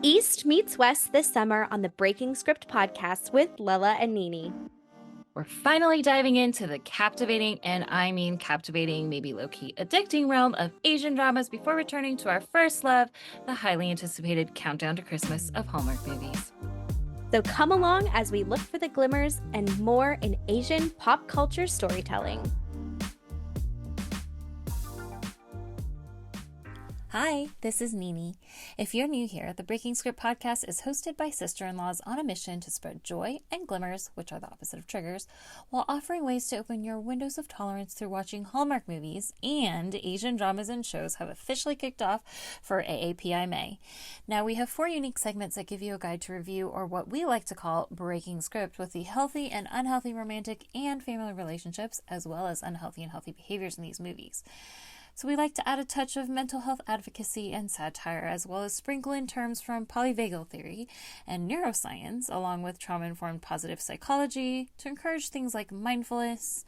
East meets West this summer on the Breaking Script podcast with Lella and Nini. We're finally diving into the captivating, and I mean captivating, maybe low-key addicting realm of Asian dramas before returning to our first love, the highly anticipated countdown to Christmas of Hallmark movies. So come along as we look for the glimmers and more in Asian pop culture storytelling. Hi, this is Nini. If you're new here, the Breaking Script podcast is hosted by sister-in-laws on a mission to spread joy and glimmers, which are the opposite of triggers, while offering ways to open your windows of tolerance through watching Hallmark movies, and Asian dramas and shows have officially kicked off for AAPI May. Now, we have 4 unique segments that give you a guide to review, or what we like to call Breaking Script, with the healthy and unhealthy romantic and family relationships, as well as unhealthy and healthy behaviors in these movies. So we like to add a touch of mental health advocacy and satire, as well as sprinkle in terms from polyvagal theory and neuroscience, along with trauma-informed positive psychology, to encourage things like mindfulness,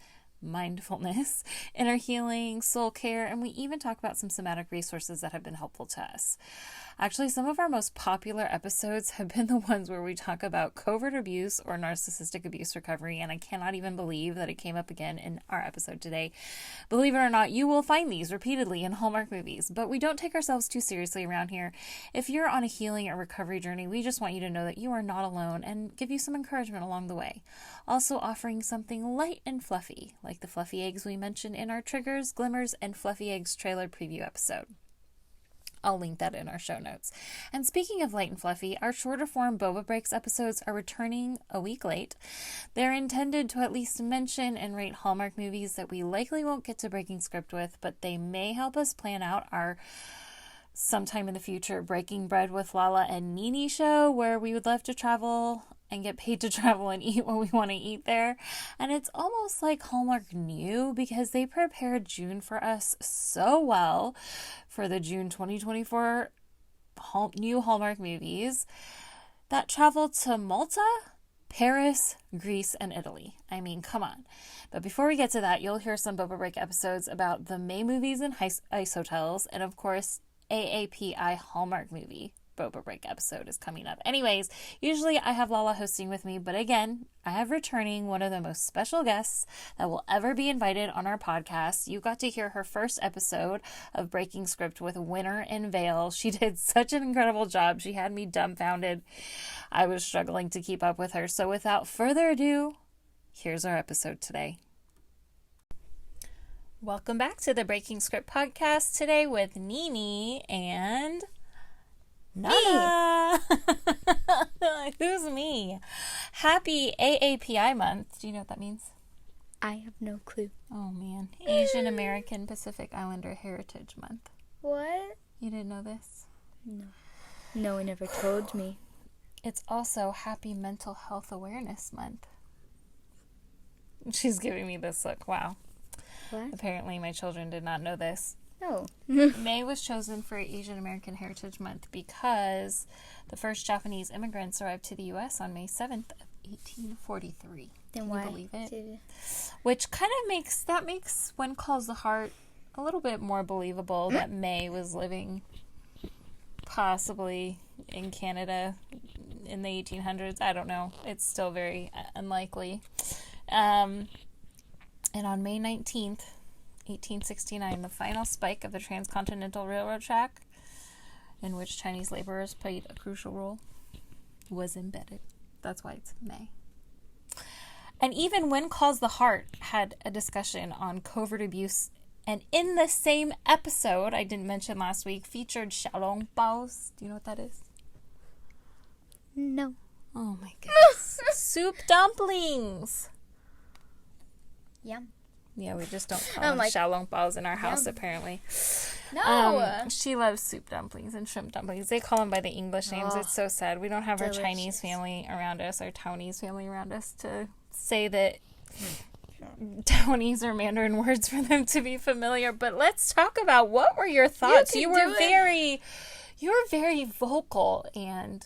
inner healing, soul care, and we even talk about some somatic resources that have been helpful to us. Actually, some of our most popular episodes have been the ones where we talk about covert abuse or narcissistic abuse recovery, and I cannot even believe that it came up again in our episode today. Believe it or not, you will find these repeatedly in Hallmark movies, but we don't take ourselves too seriously around here. If you're on a healing or recovery journey, we just want you to know that you are not alone and give you some encouragement along the way. Also offering something light and fluffy, like the fluffy eggs we mentioned in our Triggers, Glimmers, and Fluffy Eggs trailer preview episode. I'll link that in our show notes. And speaking of light and fluffy, our shorter form Boba Breaks episodes are returning a week late. They're intended to at least mention and rate Hallmark movies that we likely won't get to Breaking Script with, but they may help us plan out our sometime in the future Breaking Bread with Lala and Nini show, where we would love to travel and get paid to travel and eat what we want to eat there. And it's almost like Hallmark knew, because they prepared June for us so well for the June 2024 new Hallmark movies that traveled to Malta, Paris, Greece, and Italy. I mean, come on. But before we get to that, you'll hear some Boba Break episodes about the May movies and ice hotels, and of course, AAPI Hallmark movie Boba Break episode is coming up. Anyways, usually I have Lala hosting with me, but again, I have returning one of the most special guests that will ever be invited on our podcast. You got to hear her first episode of Breaking Script with Winter in Vale. She did such an incredible job. She had me dumbfounded. I was struggling to keep up with her. So without further ado, here's our episode today. Welcome back to the Breaking Script podcast today with Nini and NANA. Who's me? Happy AAPI month. Do you know what that means? I have no clue. Oh man. Asian American Pacific Islander Heritage Month. What? You didn't know this? No. No one ever told me. It's also Happy Mental Health Awareness Month. She's giving me this look. Wow. What? Apparently my children did not know this. No. May was chosen for Asian American Heritage Month because the first Japanese immigrants arrived to the U.S. on May 7th of 1843. Then Can why you believe it? did Which kind of makes When Calls the Heart a little bit more believable that May was living possibly in Canada in the 1800s. I don't know. It's still very unlikely. And on May 19th, 1869, the final spike of the Transcontinental Railroad track, in which Chinese laborers played a crucial role, was embedded. That's why it's May. And even When Calls the Heart had a discussion on covert abuse, and in the same episode, I didn't mention last week, featured xiaolong baos. Do you know what that is? No. Oh my goodness. Soup dumplings! Yum. Yeah, we just don't call them xiaolong baos in our house, Yum. apparently. No! She loves soup dumplings and shrimp dumplings. They call them by the English names. Oh, it's so sad. We don't have our delicious. Chinese family around us, our Taiwanese family around us, to say that Taiwanese or Mandarin words for them to be familiar. But let's talk about, what were your thoughts? You were very vocal and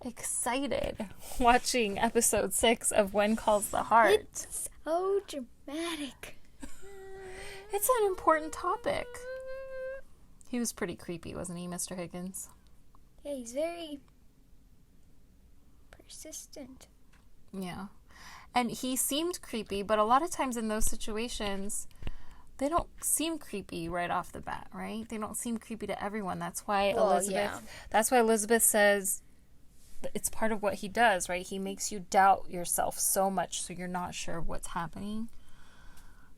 excited watching episode 6 of When Calls the Heart. It's so dramatic. It's an important topic. He was pretty creepy, wasn't he, Mr. Higgins? Yeah, he's very persistent. Yeah. And he seemed creepy, but a lot of times in those situations, they don't seem creepy right off the bat, right? They don't seem creepy to everyone. That's why Elizabeth says it's part of what he does, right? He makes you doubt yourself so much so you're not sure of what's happening.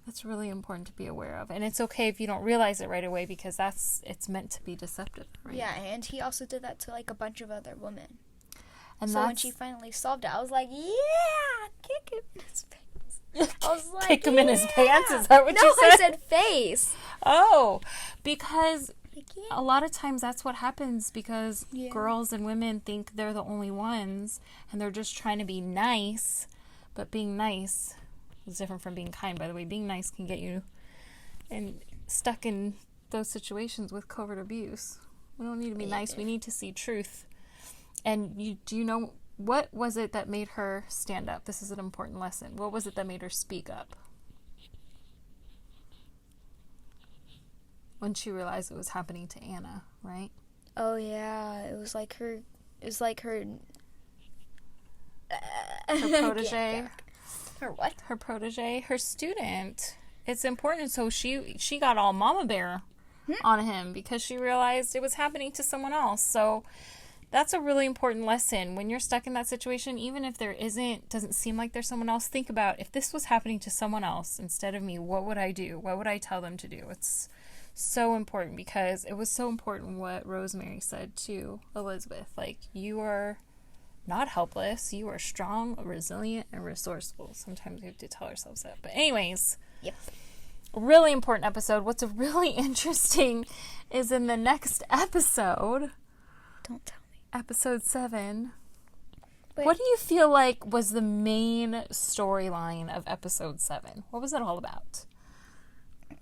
That's really important to be aware of. And it's okay if you don't realize it right away because it's meant to be deceptive, right? Yeah, and he also did that to like a bunch of other women. And so when she finally solved it, I was like, yeah, kick him in his face. I was like, kick him in his pants? Is that what you said? No, I said face. Oh, because a lot of times that's what happens because girls and women think they're the only ones and they're just trying to be nice. But being nice is different from being kind. By the way, being nice can get you stuck in those situations with covert abuse. We don't need to be nice. We need to see truth. And do you know, what was it that made her stand up? This is an important lesson. What was it that made her speak up? When she realized it was happening to Anna, right? Oh yeah, it was like her protege. Her what? Her protege, her student. It's important. So she got all mama bear on him because she realized it was happening to someone else. So that's a really important lesson. When you're stuck in that situation, even if doesn't seem like there's someone else, think about if this was happening to someone else instead of me, what would I do? What would I tell them to do? It's so important because it was so important what Rosemary said to Elizabeth. Like, you are not helpless. You are strong, resilient, and resourceful. Sometimes we have to tell ourselves that. But anyways, yep. Really important episode. What's really interesting is in the next episode. Don't tell me. Episode 7. Wait. What do you feel like was the main storyline of episode 7? What was it all about?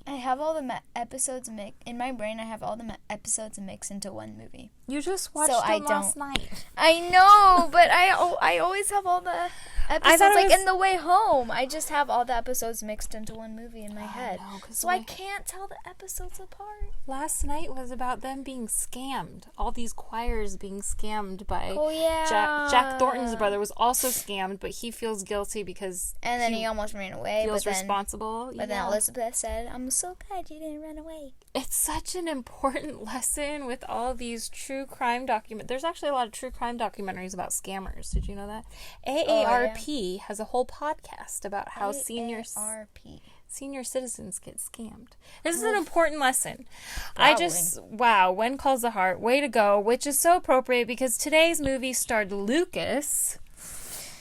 I have all the episodes in my brain. I have all the episodes mixed into one movie. You just watched them last night. I know, but I always have all the episodes in the way home. I just have all the episodes mixed into one movie in my head, so I can't tell the episodes apart. Last night was about them being scammed. All these choirs being scammed by Jack Thornton's brother was also scammed, but he feels guilty because then he almost ran away. Feels responsible. But then Elizabeth said, "I'm so glad you didn't run away." It's such an important lesson with all these true crime documentaries. There's actually a lot of true crime documentaries about scammers. Did you know that? AARP has a whole podcast about how senior citizens get scammed. This is an important lesson. When calls the heart, way to go, which is so appropriate because today's movie starred Lucas,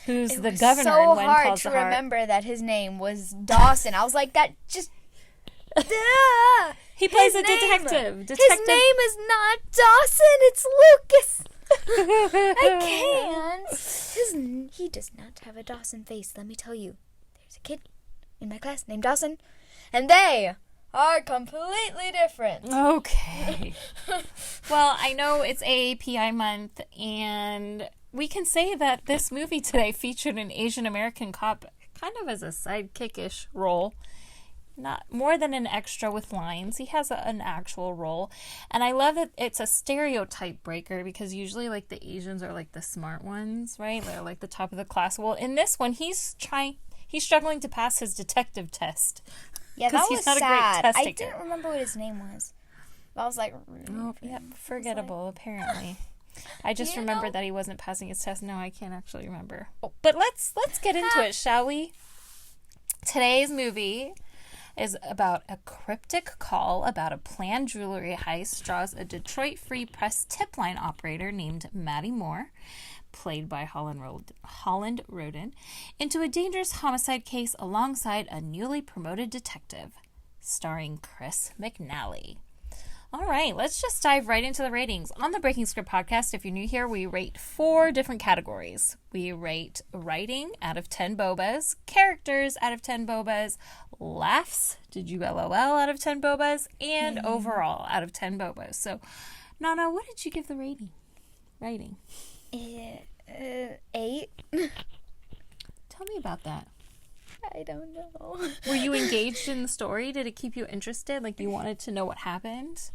who's the governor in When Calls the Heart. It was so hard to remember that his name was Dawson. I was like, that just... He plays a detective. His name is not Dawson, it's Lucas. I can't. He does not have a Dawson face, let me tell you. There's a kid in my class named Dawson, and they are completely different. Okay. Well, I know it's AAPI month, and we can say that this movie today featured an Asian American cop kind of as a sidekick-ish role. Not more than an extra with lines. He has an actual role. And I love that it's a stereotype breaker because usually like the Asians are like the smart ones, right? They're like the top of the class. Well, in this one, he's struggling to pass his detective test. Yeah, that was sad. I didn't taker. remember what his name was. I was like, forgettable, apparently. I just remembered that he wasn't passing his test. No, I can't actually remember. But let's get into it, shall we? Today's movie is about a cryptic call about a planned jewelry heist draws a Detroit Free Press Tipline operator named Maddie Moore, played by Holland Roden, into a dangerous homicide case alongside a newly promoted detective, starring Chris McNally. All right, let's just dive right into the ratings. On the Breaking Script podcast, if you're new here, we rate 4 different categories. We rate writing out of 10 bobas, characters out of 10 bobas, laughs, did you LOL out of 10 bobas, and overall out of 10 bobas. So, Nana, what did you give the writing? 8. Tell me about that. I don't know. Were you engaged in the story? Did it keep you interested? Like you wanted to know what happened?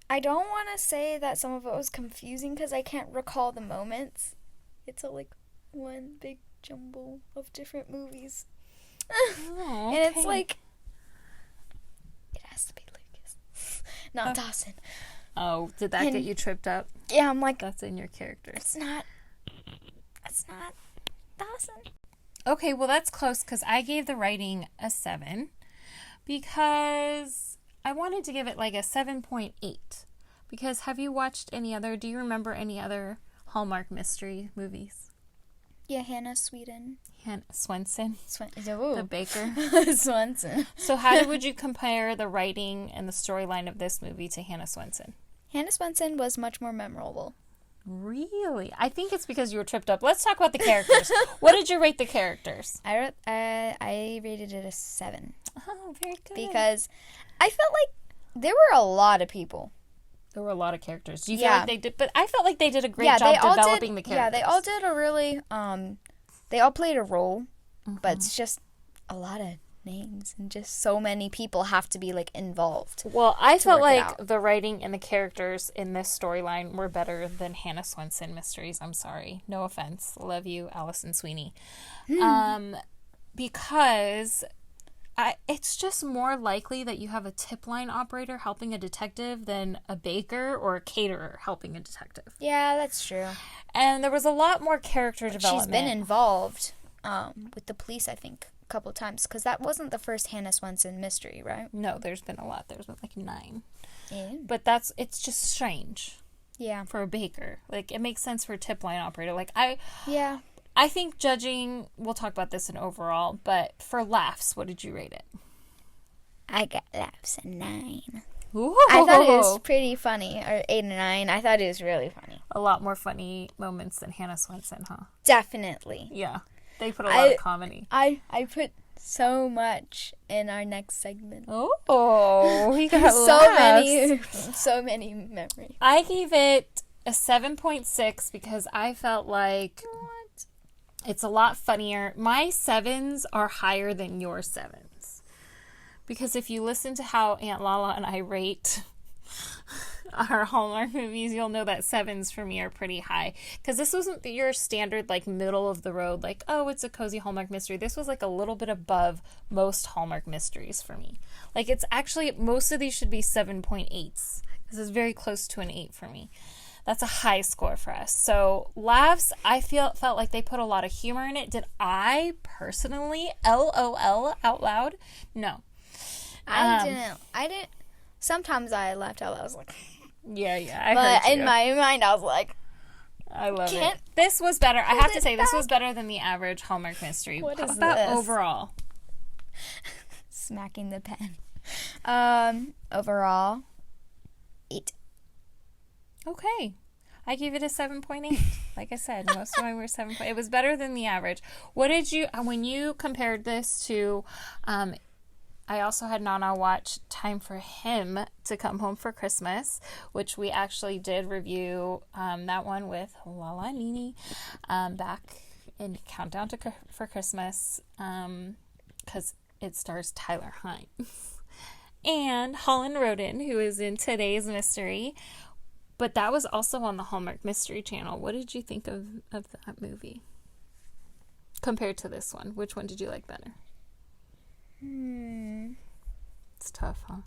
I don't want to say that some of it was confusing because I can't recall the moments. It's a, like, one big jumble of different movies. Oh, okay. And it's like, it has to be Lucas, not Dawson. Oh, did that get you tripped up? Yeah, I'm like, that's in your characters. It's not Dawson. Okay, well, that's close because I gave the writing a 7 because I wanted to give it like a 7.8. Because have you watched do you remember any other Hallmark mystery movies? Yeah, Hannah Swenson. The baker. Swenson. So how would you compare the writing and the storyline of this movie to Hannah Swenson? Hannah Swenson was much more memorable. Really? I think it's because you were tripped up. Let's talk about the characters. What did you rate the characters? I rated it a 7. Oh, very good. Because I felt like there were a lot of people. There were a lot of characters. Do you feel like they did? But I felt like they did a great job developing the characters. Yeah, they all did a really, they all played a role, but it's just a lot of names and just so many people have to be, like, involved. Well, I felt like the writing and the characters in this storyline were better than Hannah Swenson mysteries. I'm sorry. No offense. Love you, Allison Sweeney. Because it's just more likely that you have a Tipline operator helping a detective than a baker or a caterer helping a detective. Yeah, that's true. And there was a lot more character development. She's been involved with the police, I think, a couple times, because that wasn't the first Hannah Swenson mystery, right? No, there's been a lot. There's been like 9. Yeah. But it's just strange. Yeah. For a baker. Like, it makes sense for a Tipline operator. Like, Yeah. I think judging, we'll talk about this in overall, but for laughs, what did you rate it? I got laughs a 9. Ooh. I thought it was pretty funny, or 8 and 9. I thought it was really funny. A lot more funny moments than Hannah Swenson, huh? Definitely. Yeah. They put a lot of comedy. I put so much in our next segment. Oh, we got so many memories. I gave it a 7.6 because I felt like it's a lot funnier. My 7s are higher than your 7s. Because if you listen to how Aunt Lala and I rate our Hallmark movies, you'll know that 7s for me are pretty high. Because this wasn't your standard, like, middle of the road, like, oh, it's a cozy Hallmark mystery. This was, like, a little bit above most Hallmark mysteries for me. Like, it's actually, most of these should be 7.8s. This is very close to an 8 for me. That's a high score for us. So, laughs, I felt like they put a lot of humor in it. Did I personally LOL out loud? No. I didn't. Sometimes I laughed out loud. I was like... Yeah, I heard you. But in my mind, I was like... I love it. This was better. I have to say, this was better than the average Hallmark mystery. What is about this? Overall? Smacking the pen. Overall, 8. Okay. I gave it a 7.8. Like I said, most of mine were 7. It was better than the average. What did you, when you compared this to, I also had Nana watch Time for Him to Come Home for Christmas, which we actually did review that one with Lala and Nini back in Countdown for Christmas because it stars Tyler Hines and Holland Roden, who is in today's mystery. But that was also on the Hallmark Mystery Channel. What did you think of that movie compared to this one? Which one did you like better? It's tough, huh?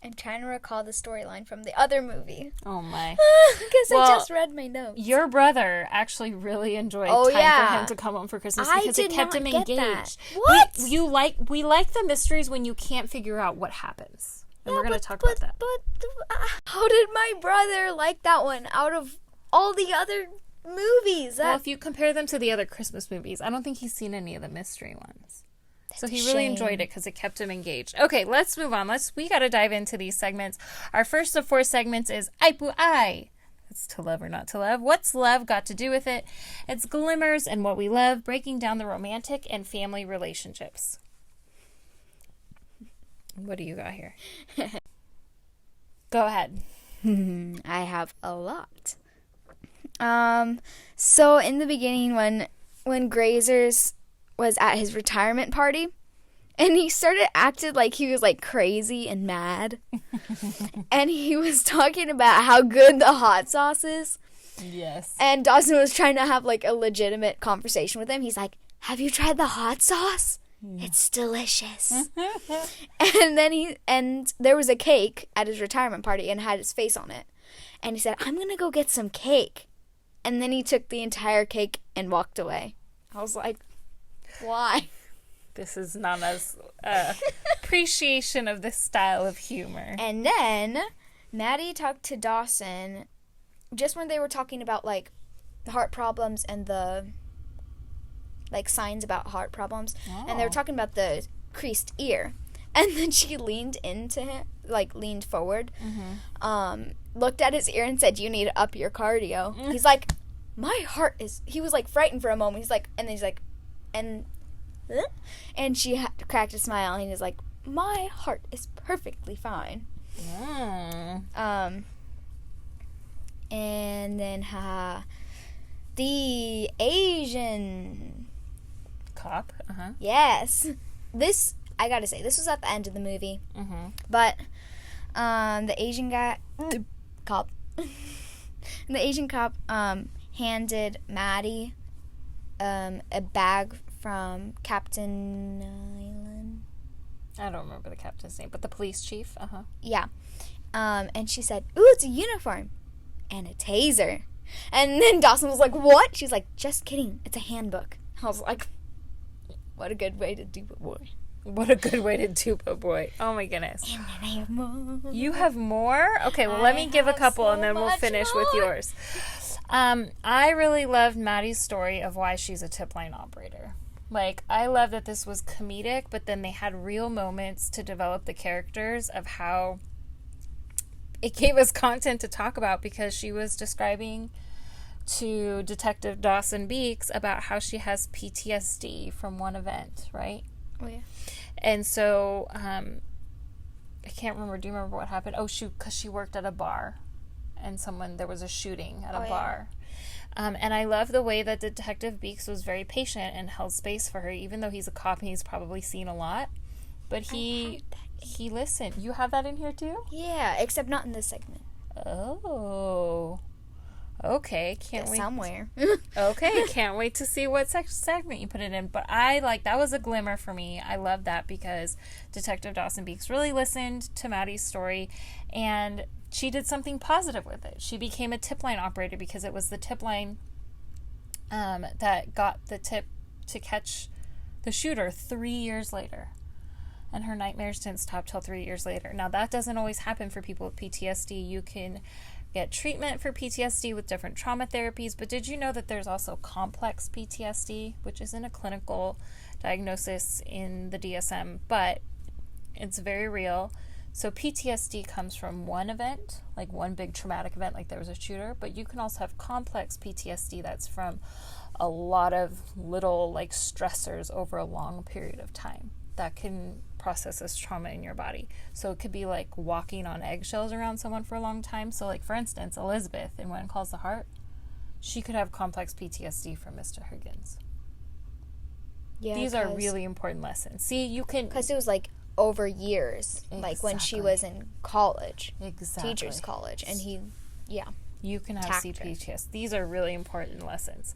I'm trying to recall the storyline from the other movie. Oh, my. Because I just read my notes. Your brother actually really enjoyed Time for Him to Come Home for Christmas because it kept him engaged. That. What? We like the mysteries when you can't figure out what happens. And we're going to talk about that. But how did my brother like that one out of all the other movies? Well, if you compare them to the other Christmas movies, I don't think he's seen any of the mystery ones. So he really enjoyed it because it kept him engaged. Okay, let's move on. We got to dive into these segments. Our first of 4 segments is Aipu Ai. It's to love or not to love. What's love got to do with it? It's Glimmers and what we love, breaking down the romantic and family relationships. What do you got here? Go ahead. I have a lot. So in the beginning when Grazers was at his retirement party and he started acting like he was like crazy and mad and he was talking about how good the hot sauce is Yes. And Dawson was trying to have, like, a legitimate conversation with him. He's like, have you tried the hot sauce? It's delicious. And there was a cake at his retirement party and had his face on it. And he said, I'm going to go get some cake. And then he took the entire cake and walked away. I was like, why? This is Nana's appreciation of this style of humor. And then Maddie talked to Dawson just when they were talking about, like, the heart problems and the, like, signs about heart problems. Oh. And they were talking about the creased ear. And then she leaned into him, like, leaned forward, looked at his ear and said, you need to up your cardio. He's like, my heart is, he was, like, frightened for a moment. He's like, and then he's like, and she cracked a smile, and he's like, my heart is perfectly fine. And then the Asian cop. Yes, this, I gotta say, this was at the end of the movie. But the Asian cop handed Maddie a bag from Captain Island. I don't remember the captain's name, but the police chief. Yeah. And she said, ooh, it's a uniform and a taser. And then Dawson was like, what? She's like, just kidding, it's a handbook. I was like, what a good way to dupe a boy. What a good way to dupe a boy. Oh my goodness. And then I have more. You have more? Okay, well, let me give a couple and then we'll finish with yours. I really loved Maddie's story of why she's a Tipline operator. Like, I love that this was comedic, but then they had real moments to develop the characters of how it gave us content to talk about, because she was describing to Detective Dawson Beeks about how she has PTSD from one event, right? Oh, yeah. And so, I can't remember. Do you remember what happened? Oh, because she worked at a bar, and there was a shooting at a bar. And I love the way that Detective Beeks was very patient and held space for her, even though he's a cop and he's probably seen a lot. But he listened. You have that in here too? Yeah, except not in this segment. Oh. Okay, can't wait. Somewhere. Okay, can't wait to see what segment you put it in. But that was a glimmer for me. I love that because Detective Dawson Beeks really listened to Maddie's story, and she did something positive with it. She became a tip line operator because it was the tip line that got the tip to catch the shooter 3 years later. And her nightmares didn't stop till 3 years later. Now, that doesn't always happen for people with PTSD. You can get treatment for PTSD with different trauma therapies, but did you know that there's also complex PTSD, which isn't a clinical diagnosis in the DSM, but it's very real. So PTSD comes from one event, like one big traumatic event, like there was a shooter, but you can also have complex PTSD that's from a lot of little like stressors over a long period of time that can process as trauma in your body. So it could be like walking on eggshells around someone for a long time. So like, for instance, Elizabeth in When It Calls the Heart, she could have complex PTSD from Mr. Higgins. Yeah, these are really important lessons. See, you can... Because it was like over years, like when she was in college. Exactly. Teacher's college. And he, you can have CPTSD. These are really important lessons.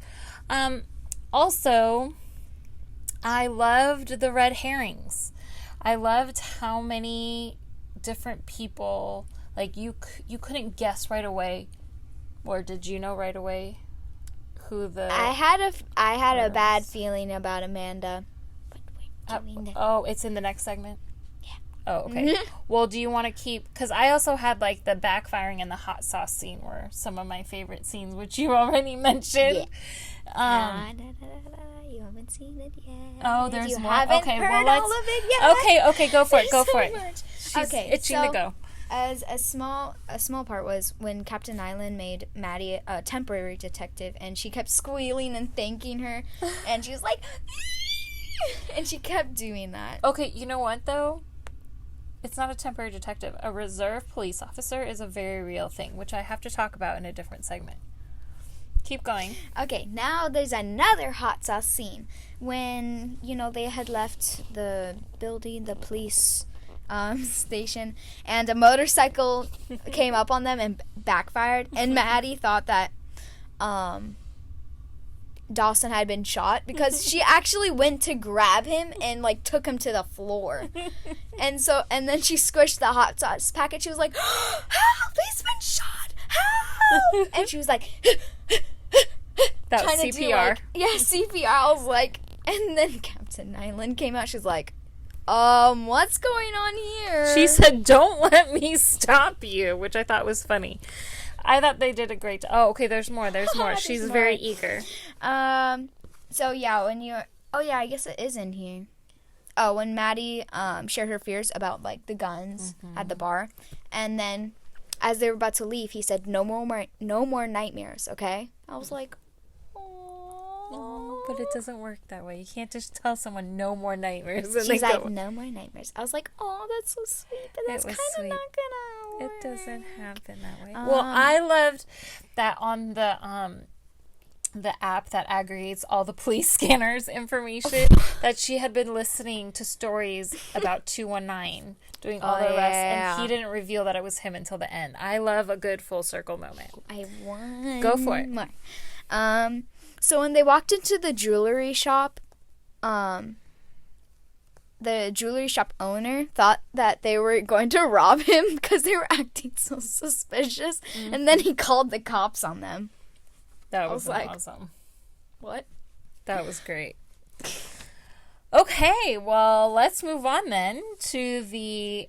Also, I loved the red herrings. I loved how many different people, like you couldn't guess right away, or did you know right away who the... I had a bad feeling about Amanda. But wait, oh, it's in the next segment? Yeah. Oh, okay. Well, do you want to keep... Because I also had, like, the backfiring and the hot sauce scene were some of my favorite scenes, which you already mentioned. Yeah. You haven't seen it yet. Oh, there's you more? Haven't okay, heard well, let's... all of it yet. Okay, go for it, go for it. Much. She's itching to go. As a small part was when Captain Island made Maddie a temporary detective, and she kept squealing and thanking her, and she was like, and she kept doing that. Okay, you know what though? It's not a temporary detective. A reserve police officer is a very real thing, which I have to talk about in a different segment. Keep going. Okay, now there's another hot sauce scene when, they had left the building, the police station, and a motorcycle came up on them and backfired, and Maddie thought that Dawson had been shot, because she actually went to grab him and like took him to the floor. and then she squished the hot sauce packet. She was like, help, he's been shot, help. And she was like, that was CPR. CPR. I was like, and then Captain Nyland came out. She's like, what's going on here? She said, don't let me stop you, which I thought was funny. I thought they did a great oh, okay, there's more. She's very eager. So yeah, I guess it is in here. Oh, when Maddie shared her fears about like the guns at the bar, and then as they were about to leave, he said, no more nightmares, okay? I was like, oh, but it doesn't work that way. You can't just tell someone no more nightmares. She's like, no more nightmares. I was like, oh, that's so sweet, but that's kind of not gonna work. It doesn't happen that way. Well, I loved that on the app that aggregates all the police scanners information, that she had been listening to stories about 219 doing all the arrests, and he didn't reveal that it was him until the end. I love a good full circle moment. I want Go for it. More. So when they walked into the jewelry shop, the jewelry shop owner thought that they were going to rob him because they were acting so suspicious, and then he called the cops on them. That was awesome. What? That was great. Okay, well, let's move on then to the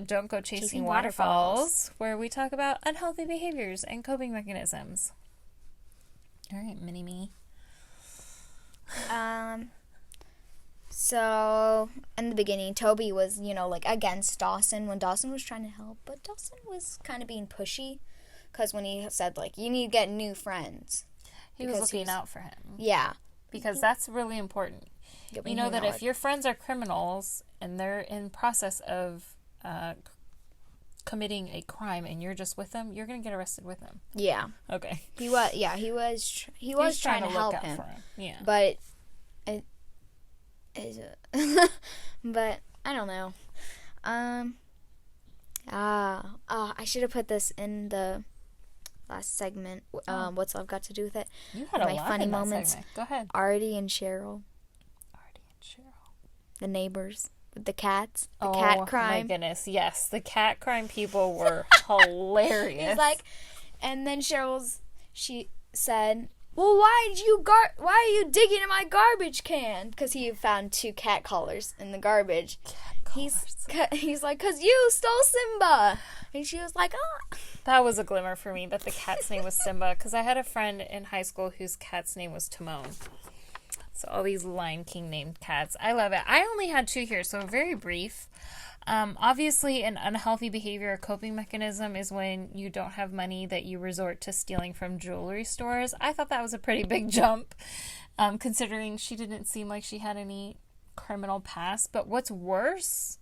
Don't Go Chasing Waterfalls, where we talk about unhealthy behaviors and coping mechanisms. All right, mini-me. So, in the beginning, Toby was, against Dawson when Dawson was trying to help, but Dawson was kind of being pushy, because when he said, you need to get new friends. He was looking out for him. Yeah. Because that's really important. You know that if your friends are criminals and they're in process of committing a crime and you're just with them, you're going to get arrested with them. Yeah. Okay. He was trying to help him. Yeah. But but I don't know. I should have put this in the last segment. What's love got to do with it? You had my funny moments. Segment. Go ahead. Artie and Cheryl. The neighbors with the cats. The cat crime. Oh my goodness, yes. The cat crime people were hilarious. He's like, and then she said, well, why are you digging in my garbage can? Because he found 2 cat collars in the garbage. He's like, because you stole Simba. And she was like, oh. That was a glimmer for me that the cat's name was Simba, because I had a friend in high school whose cat's name was Timon. So all these Lion King named cats. I love it. I only had 2 here, so very brief. Obviously, an unhealthy behavior or coping mechanism is when you don't have money that you resort to stealing from jewelry stores. I thought that was a pretty big jump, considering she didn't seem like she had any criminal past. But what's worse,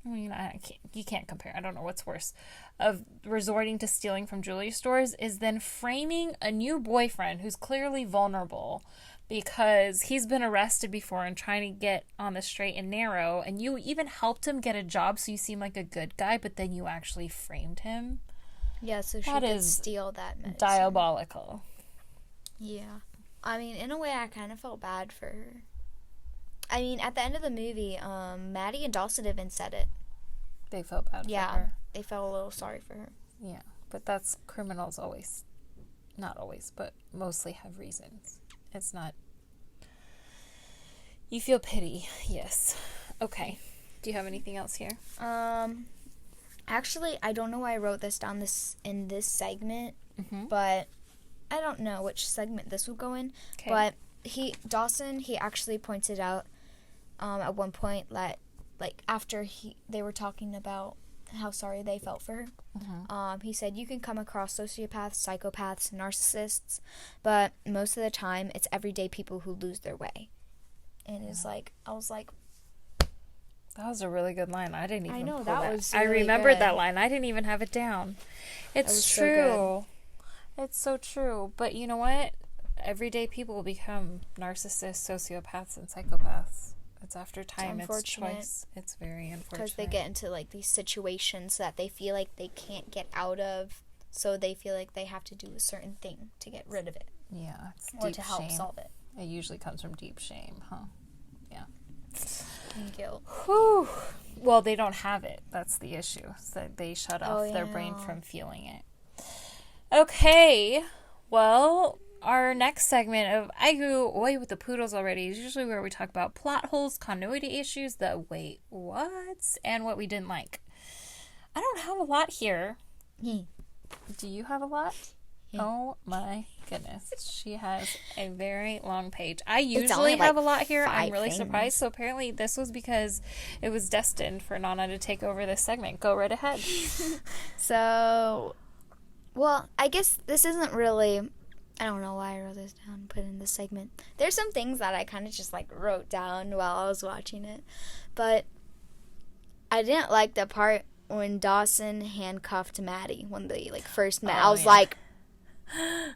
you can't compare. I don't know what's worse, of resorting to stealing from jewelry stores is then framing a new boyfriend who's clearly vulnerable because he's been arrested before and trying to get on the straight and narrow, and you even helped him get a job so you seem like a good guy, but then you actually framed him. Yeah, so she could steal that medicine. Diabolical. Yeah. I mean, in a way, I kind of felt bad for her. I mean, at the end of the movie, Maddie and Dawson even said it. They felt bad for her. Yeah, they felt a little sorry for her. Yeah, but that's criminals always, not always, but mostly have reasons. It's not, you feel pity, yes. Okay, do you have anything else here? Actually, I don't know why I wrote this down in this segment, but I don't know which segment this will go in. Okay. But Dawson actually pointed out at one point that, after they were talking about how sorry they felt for her, he said, you can come across sociopaths, psychopaths, narcissists, but most of the time it's everyday people who lose their way. And it's I was like, that was a really good line. I didn't even I know, pull that that. was really I remembered good. That line. I didn't even have it down. It's true. So it's so true. But you know what? Everyday people become narcissists, sociopaths, and psychopaths. It's after time. It's choice. It's very unfortunate. Because they get into these situations that they feel like they can't get out of so they feel like they have to do a certain thing to get rid of it. Yeah, it's Or deep to help shame. solve it. It usually comes from deep shame, huh? Yeah. And guilt. Whew. Well, they don't have it. That's the issue. So they shut off their yeah. brain from feeling it. Okay. Well, our next segment of I Grew Away with the Poodles Already is usually where we talk about plot holes, continuity issues, the wait, what? And what we didn't like. I don't have a lot here. Do you have a lot? Oh my goodness. She has a very long page. I usually have a lot here. I'm really surprised. So apparently this was because it was destined for Nana to take over this segment. Go right ahead. So, well, I guess this isn't really, I don't know why I wrote this down and put in this segment. There's some things that I kind of just like wrote down while I was watching it. But I didn't like the part when Dawson handcuffed Maddie when they like first met. I was like,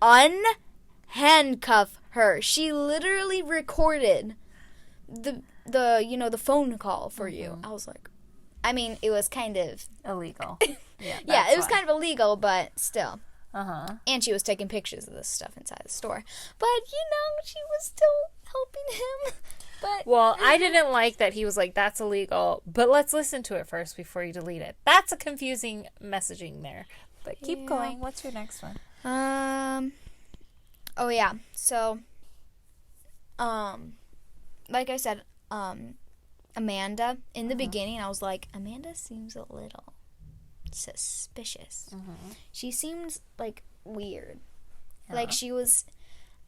unhandcuff her. She literally recorded the phone call for you. I was like, I mean, it was kind of illegal. Yeah, it was kind of illegal, but still. Uh-huh. And she was taking pictures of this stuff inside the store. But, she was still helping him. But well, I didn't like that he was like, that's illegal, but let's listen to it first before you delete it. That's a confusing messaging there. But keep going. What's your next one? Oh, yeah. So, like I said, Amanda, in the beginning, I was like, Amanda seems a little suspicious. She seems, like, weird. Yeah. Like, she was,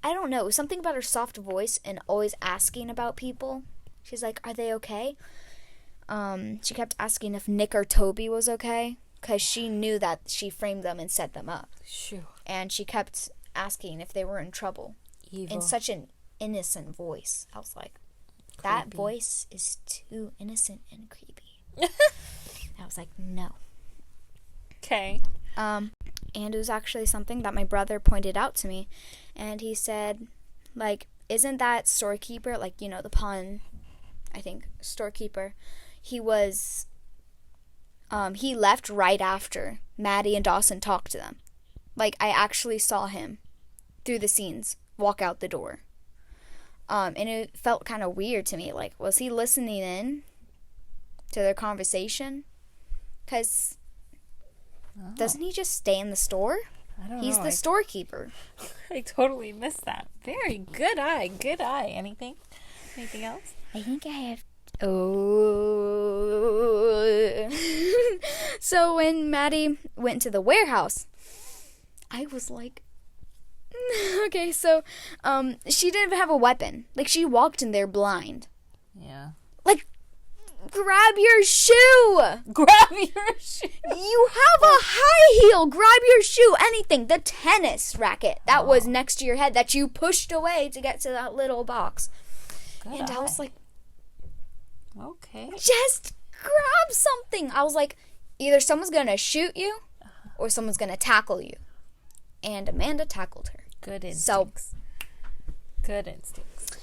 I don't know, something about her soft voice and always asking about people. She's like, are they okay? She kept asking if Nick or Toby was okay, because she knew that she framed them and set them up. Sure. And she kept asking if they were in trouble. Evil. In such an innocent voice. I was like, that voice is too innocent and creepy. I was like, no. Okay. And it was actually something that my brother pointed out to me. And he said, like, isn't that storekeeper, like, the pawn, I think, storekeeper, he was, he left right after Maddie and Dawson talked to them. Like, I actually saw him through the scenes walk out the door. And it felt kind of weird to me. Like, was he listening in to their conversation? Because doesn't he just stay in the store? I don't know. He's the storekeeper. I totally missed that. Very good eye. Good eye. Anything else? I think I have. Oh. So when Maddie went to the warehouse, I was like, okay, so she didn't have a weapon. Like, she walked in there blind. Yeah. Like, grab your shoe. Grab your shoe. You have a high heel. Grab your shoe. Anything. The tennis racket that was next to your head that you pushed away to get to that little box. Good and eye. I was like, okay. just grab something. I was like, either someone's going to shoot you or someone's going to tackle you. And Amanda tackled her. Good instincts. Good instincts.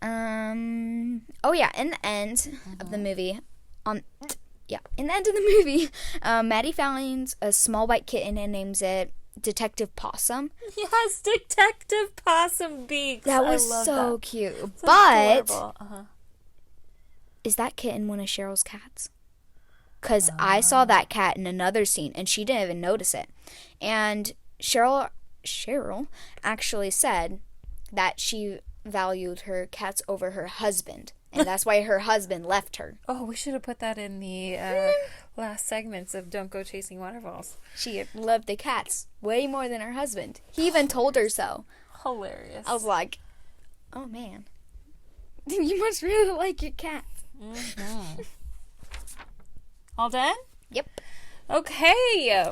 Oh yeah, in the end of the movie, Maddie finds a small white kitten and names it Detective Possum. Yes, Detective Possum Beaks. That was I love so that. cute. So but adorable. is that kitten one of Cheryl's cats? Because I saw that cat in another scene and she didn't even notice it. And Cheryl actually said that she valued her cats over her husband, and that's why her husband left her. Oh, we should have put that in the last segments of Don't Go Chasing Waterfalls. She loved the cats way more than her husband. He even told her so. Hilarious. I was like, oh man, you must really like your cats. Mm-hmm. All done? Yep. Okay.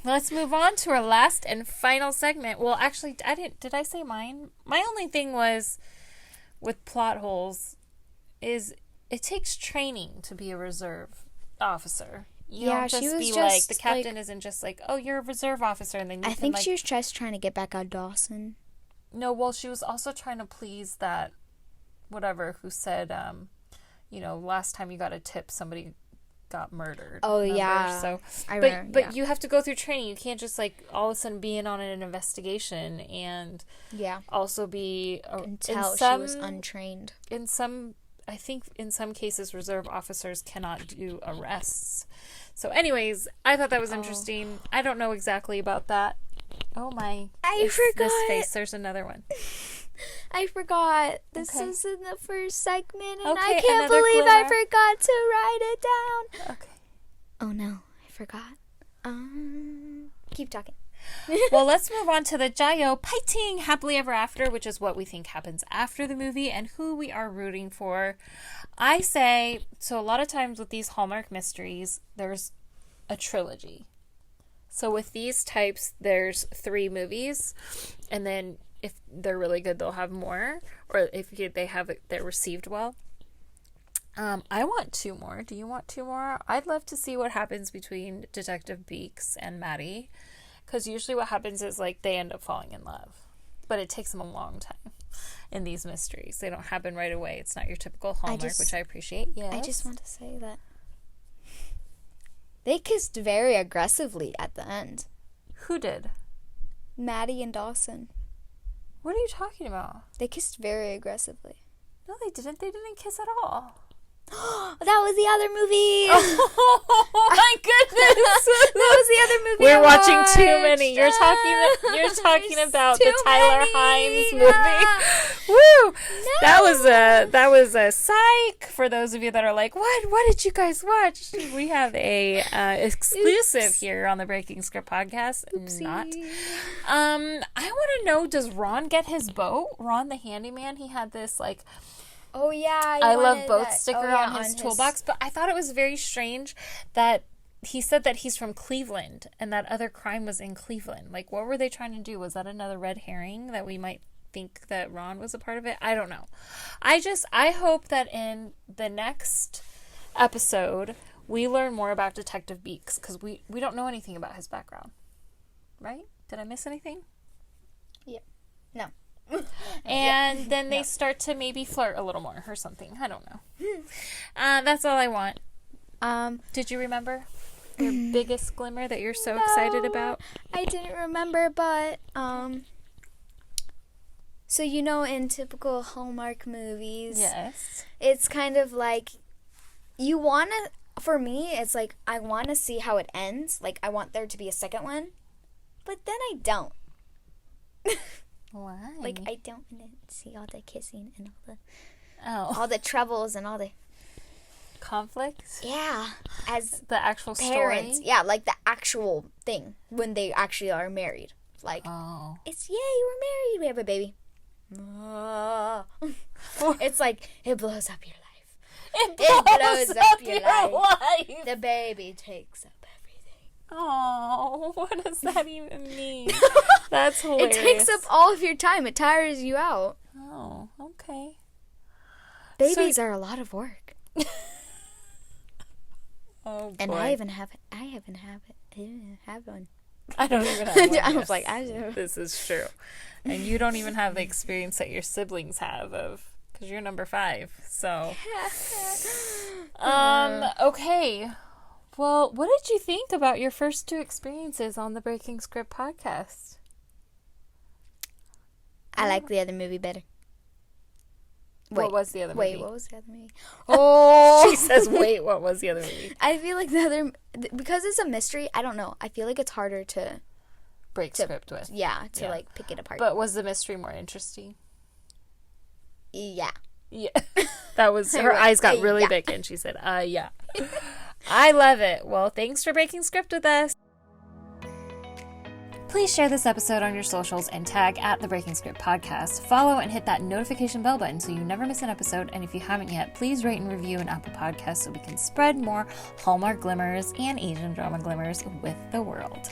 Let's move on to our last and final segment. Well, actually, did I say mine? My only thing was with plot holes is it takes training to be a reserve officer. You don't just be like, the captain isn't just like, oh, you're a reserve officer. And then I think she was just trying to get back on Dawson. No, well, she was also trying to please that whatever who said, last time you got a tip, somebody got murdered. Oh, remember? yeah. So, I remember, but yeah. you have to go through training. You can't just like all of a sudden be in on an investigation and also be until she was untrained. I think in some cases reserve officers cannot do arrests. So anyways, I thought that was interesting. I don't know exactly about that. Oh my. I forgot. This face, there's another one. I forgot. This is in the first segment, and Okay, I can't another believe Glimmer. I forgot to write it down. Okay. Oh no, I forgot. Keep talking. Well, let's move on to the Jayo Paiting Happily Ever After, which is what we think happens after the movie and who we are rooting for. I say, so a lot of times with these Hallmark mysteries, there's a trilogy. So with these types, there's 3 movies, and then if they're really good, they'll have more, or if they're received well. I want 2 more. Do you want 2 more? I'd love to see what happens between Detective Beeks and Maddie. Because usually what happens is, like, they end up falling in love. But it takes them a long time in these mysteries. They don't happen right away. It's not your typical Hallmark, which I appreciate. Yes. I just want to say that they kissed very aggressively at the end. Who did? Maddie and Dawson. What are you talking about? They kissed very aggressively. No, they didn't. They didn't kiss at all. That was the other movie. Oh my goodness! That was the other movie. We're watching too many. You're talking about the Tyler Hynes movie. Woo! No. That was a psych for those of you that are like, what did you guys watch? We have a exclusive here on the Breaking Script podcast. Oopsie. Not. I want to know, does Ron get his boat? Ron the handyman, he had this like, oh yeah, I love boat sticker on his toolbox, but I thought it was very strange that he said that he's from Cleveland and that other crime was in Cleveland. Like, what were they trying to do? Was that another red herring that we might think that Ron was a part of it? I don't know. I hope that in the next episode we learn more about Detective Beeks, because we don't know anything about his background. Right? Did I miss anything? Yeah. No. And then they start to maybe flirt a little more or something. I don't know. That's all I want. Did you remember your biggest glimmer that you're so excited about? I didn't remember, but so you know, in typical Hallmark movies, Yes. it's kind of like for me, it's like I want to see how it ends. Like, I want there to be a second one, but then I don't. Why? Like, I don't want to see all the kissing and Oh. all the troubles and all the Conflicts? yeah, as The actual parents. story? Yeah, like the actual thing when they actually are married. Like, Oh. it's, yay, we're married, we have a baby. It's like, it blows up your life. It blows up your life. The baby takes up everything. Oh, what does that even mean? That's hilarious. It takes up all of your time. It tires you out. Oh, okay. Babies are a lot of work. Oh, boy. And I haven't have one. I don't even have one. I was yes. like, I do. This is true. And you don't even have the experience that your siblings have because you're number 5. So, okay. Well, what did you think about your first 2 experiences on the Breaking Script podcast? I like the other movie better. What was the other movie? Wait, what was the other movie? Oh! She says, wait, what was the other movie? I feel like the other... Because it's a mystery, I don't know. I feel like it's harder to... Break script with. Yeah, to like pick it apart. But was the mystery more interesting? Yeah. Yeah. That was... Her eyes got really big and she said, yeah. I love it. Well, thanks for breaking script with us. Please share this episode on your socials and tag at the Breaking Script Podcast. Follow and hit that notification bell button so you never miss an episode. And if you haven't yet, please rate and review an Apple Podcast so we can spread more Hallmark glimmers and Asian drama glimmers with the world.